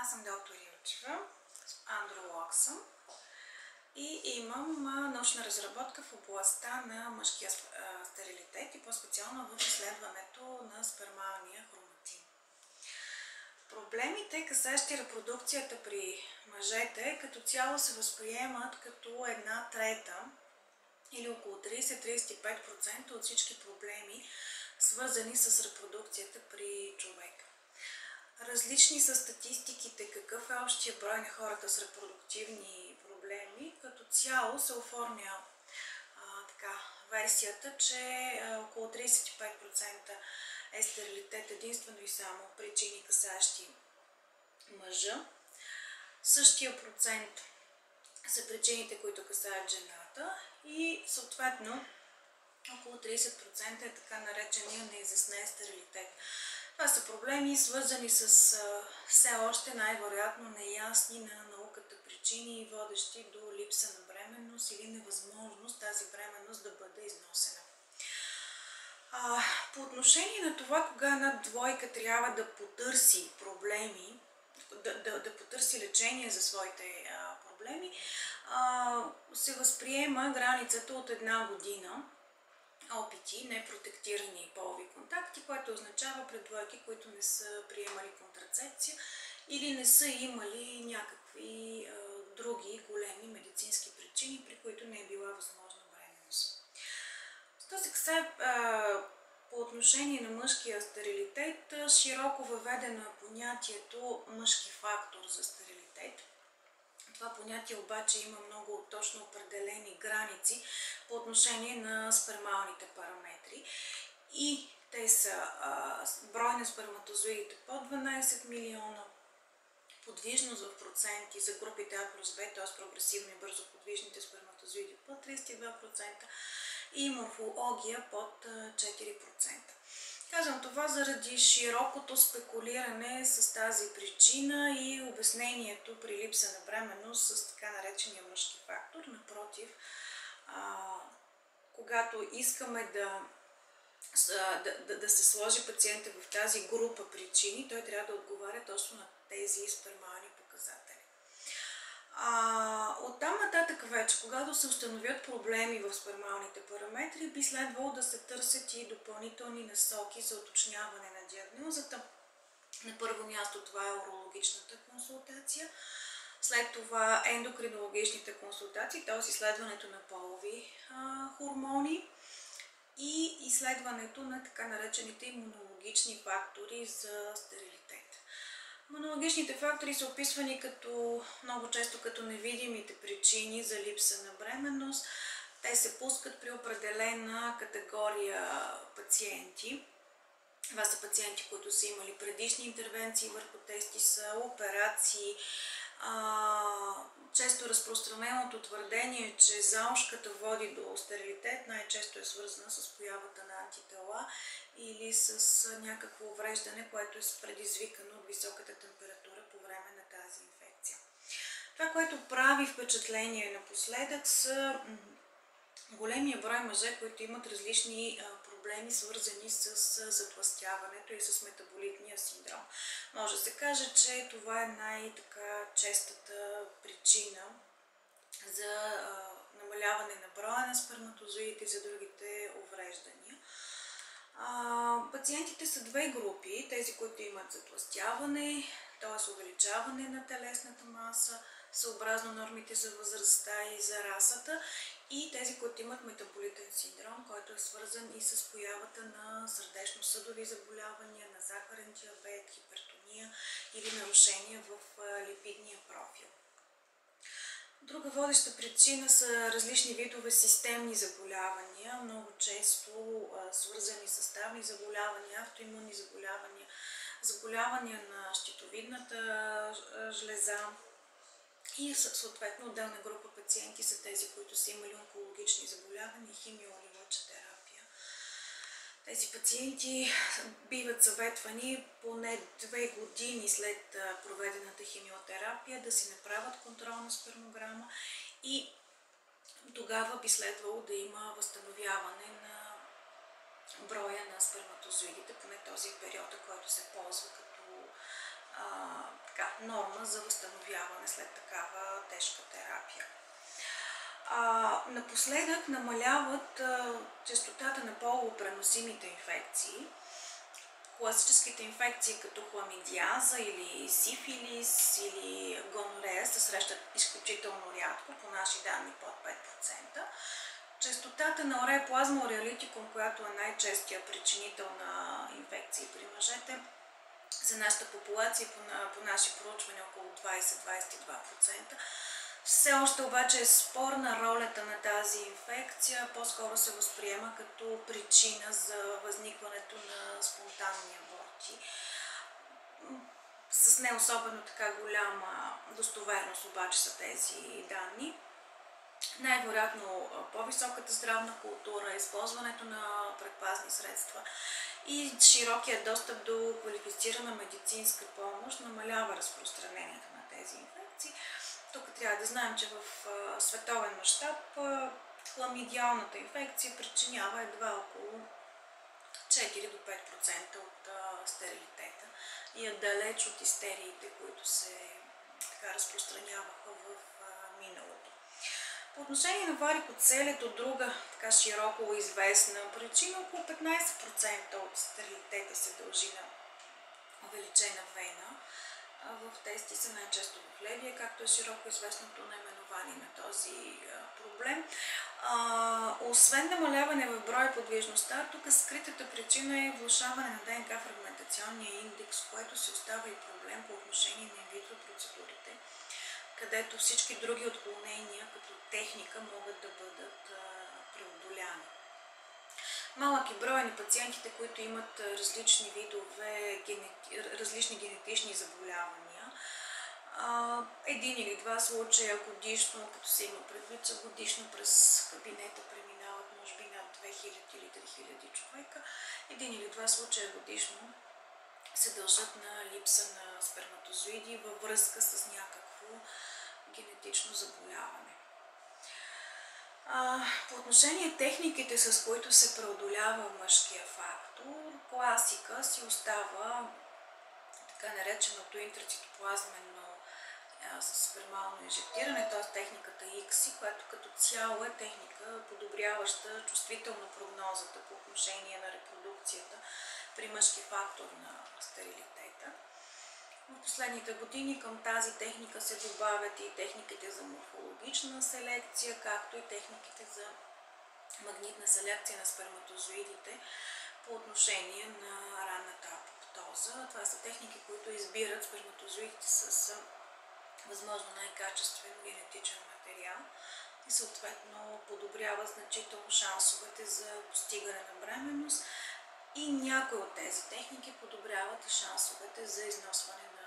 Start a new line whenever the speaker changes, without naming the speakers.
Аз съм доктор Илчева, андролог съм и имам научна разработка в областта на мъжкия стерилитет и по-специално в изследването на спермалния хроматин. Проблемите, касащи репродукцията при мъжете, като цяло се възприемат като една трета или около 30-35% от всички проблеми, свързани с репродукцията при човека. Различни са статистиките, какъв е общия брой на хората с репродуктивни проблеми. Като цяло се оформя версията, че около 35% е стерилитет единствено и само причини, касащи мъжа. Същия процент са причините, които касаят жената и съответно около 30% е така наречения неизяснен стерилитет. Това са проблеми, свързани с все още най-вероятно неясни на науката причини, водещи до липса на бременност или невъзможност тази бременност да бъде износена. По отношение на това, кога една двойка трябва да потърси проблеми, да потърси лечение за своите проблеми, се възприема границата от 1 година опити, непротектирани полови контакти, което означава пред двойки, които не са приемали контрацепция или не са имали някакви други големи медицински причини, при които не е била възможна бременност. Що се касае по отношение на мъжкия стерилитет, широко въведено е понятието мъжки фактор за стерилитет. Това понятие обаче има много точно определени граници по отношение на спермалните параметри и те са брой на сперматозоидите под 12 милиона, подвижност в проценти за групите А плюс Б, т.е. прогресивно и бързо подвижните сперматозоиди под 32% и морфология под 4%. Казвам това заради широкото спекулиране с тази причина и обяснението при липса на бременност с така наречения мъжки фактор. Напротив, когато искаме да се сложи пациента в тази група причини, той трябва да отговаря точно на тези спермални показатели. Оттам нататък вече, когато се установят проблеми в спермалните параметри, би следвало да се търсят и допълнителни насоки за уточняване на диагнозата. На първо място това е урологичната консултация, след това ендокринологичните консултации, т.е. изследването на полови хормони и изследването на така наречените имунологични фактори за стерилитет. Имунологичните фактори са описвани много често като невидимите причини за липса на бременност. Те се пускат при определена категория пациенти. Това са пациенти, които са имали предишни интервенции върху тестиса, операции. Често разпространеното твърдение, че заушката води до стерилитет, най-често е свързана с появата на антитела или с някакво увреждане, което е предизвикано от високата температура по време на тази инфекция. Това, което прави впечатление напоследък, са големия брой мъже, които имат различни проблеми, свързани с затлъстяването и с метаболитния синдром. Може да се каже, че това е най-честата причина за намаляване на броя на сперматозоидите и за другите увреждания. Пациентите са две групи, тези, които имат затлъстяване, т.е. увеличаване на телесната маса, съобразно нормите за възрастта и за расата, и тези, които имат метаболитен синдром, който е свързан и с появата на сърдечно-съдови заболявания, на захарен диабет, хипертония или нарушения в липидния профил. Друга водеща причина са различни видове системни заболявания, много често свързани с ставни заболявания, автоимунни заболявания, заболявания на щитовидната жлеза и съответно отделна група пациенти са тези, които са имали онкологични заболявания, химио или лъчетерапия. Тези пациенти биват съветвани поне 2 години след проведената химиотерапия да си направят контролна спермограма и тогава би следвало да има възстановяване на броя на сперматозоидите, поне този период, който се ползва като норма за възстановяване след такава тежка терапия. Напоследък намаляват честотата на половопреносимите инфекции. Класическите инфекции като хламидиаза или сифилис или гонорея се срещат изключително рядко, по наши данни под 5%. Честотата на ореплазма ореолитикум, която е най-честия причинител на инфекции при мъжете, за нашата популация по наши проучвания около 20-22%. Все още обаче е спорна ролята на тази инфекция, по-скоро се възприема като причина за възникването на спонтанни аборти. С не особено така голяма достоверност обаче са тези данни. Най-вероятно по-високата здравна култура, използването на предпазни средства и широкият достъп до квалифицирана медицинска помощ намалява разпространението на тези инфекции. Тук трябва да знаем, че в световен мащаб хламидиалната инфекция причинява едва около 4 до 5% от стерилитета и е далеч от истериите, които се разпространяваха в миналото. По отношение на варикоцелето, друга така широко известна причина, около 15% от стерилитета се дължи на увеличена вена. В тести са най-често в левия, както е широко известното наименование на този проблем. Освен намаляване в брой подвижността, тук скритата причина е влошаване на ДНК фрагментационния индекс, което се остава и проблем по отношение на инвитро процедурите, където всички други отклонения като техника могат да бъдат преодоляни. Малък е брой на пациентите, които имат различни видове, различни генетични заболявания. Един или два случая годишно, като се има предвид, че годишно през кабинета преминават може би над 2000 или 3000 човека. Един или два случая годишно се дължат на липса на сперматозоиди във връзка с някакво генетично заболяване. По отношение техниките, с които се преодолява мъжкия фактор, класика си остава така нареченото интрацитоплазмено спермално инжектиране, т.е. техниката ICSI, която като цяло е техника, подобряваща чувствително прогнозата по отношение на репродукцията при мъжки фактор на стерилитета. В последните години към тази техника се добавят и техниките за морфологична селекция, както и техниките за магнитна селекция на сперматозоидите по отношение на ранната апоптоза. Това са техники, които избират сперматозоидите с възможно най-качествен генетичен материал и съответно подобряват значително шансовете за постигане на бременност и някои от тези техники подобряват и шансовете за износване на